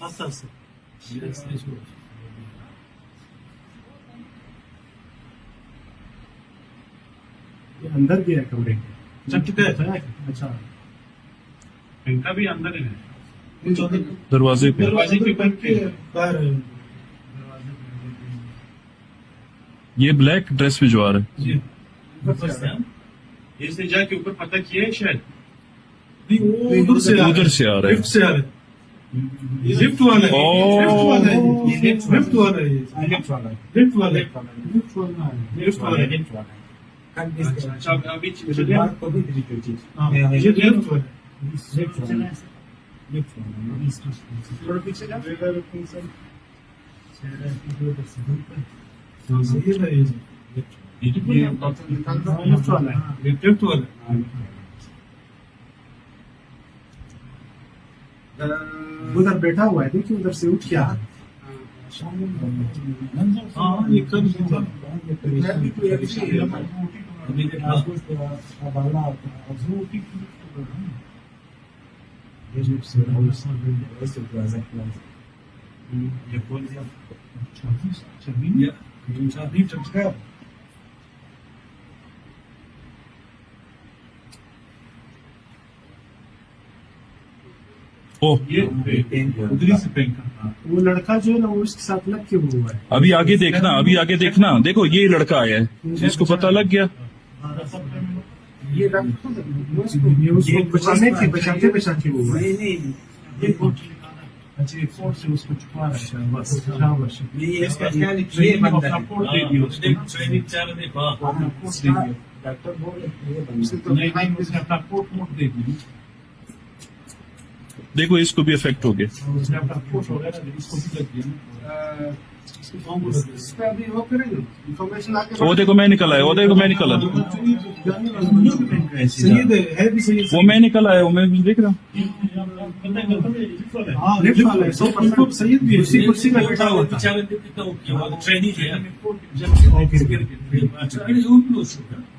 आस्ते आस्ते अंदर गया है कमरे के। चटका है अच्छा, इनका भी अंदर है कुछ दरवाजे पे दरवाजे के ऊपर के बाहर है। ये ब्लैक ड्रेस में जो आ रहा है। जी ऊपर से हम इसने जाके ऊपर पता किया है शायद नहीं वो उधर से उधर से आ रहा है। लिफ्ट से आ रहा है ये लिफ्ट वाला है ओ। लिफ्ट वाला है ये लिफ्ट वाला है लिफ्ट वाला है। लिफ्ट वाला है लिफ्ट वाला है। लिफ्ट वाला है लिफ्ट वाला है। अच्छा अभी चलिए बाहर को भी तरीके की। हाँ, ये लिफ्ट वाला है लिफ्ट वाला है। लिफ्ट वाला है। थोड़ा पीछे जा सही है ये। लिफ्ट वाला है। लिफ्ट वाला है उधर बैठा हुआ है, देखिए उधर से उठ गया। हाँ ये कर ओ ये उधरी से पेंट वो लड़का जो है ना, वो उसके साथ लग के हुआ है। अभी आगे देखना, अभी आगे देखना, देखो ये लड़का आया है, इसको पता लग गया। ये उसको बचाते बचाते हुआ है। अच्छा, ये फोर्स से उसको छुपा रहा है। बस शाबाश। सपोर्ट दे दियो ट्रेनिंग चार दे डॉक्टर बोल रहे नहीं उसने अपना कोट मोट दे दी देखो इसको भी इफेक्ट हो गया। उसने अपना कोट हो गया ना इसको भी लग गया ना इसको गाँव को लग गया इस पे अभी वो करेंगे इंफॉर्मेशन आके। वो देखो मैं निकला है, वो देखो मैं निकला, सही है भी सही वो मैं निकला है, वो मैं देख रहा हूँ। हाँ लिफ्ट वाला है 100% सही भी उसी कुर्सी में बैठा हुआ था ट्रेनिंग है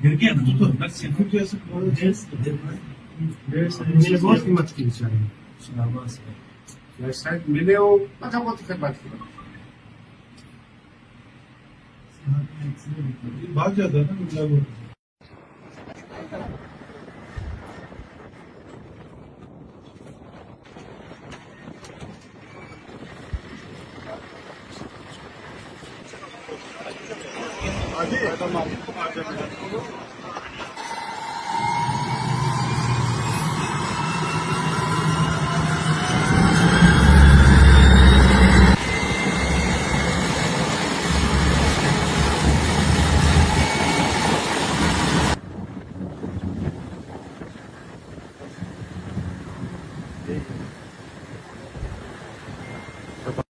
गिर गया ना तो मेरे बहुत हिम्मत की बेचारे। शायद मिले वो पता बहुत कर बात की। भाग जाता है ना मतलब Okay.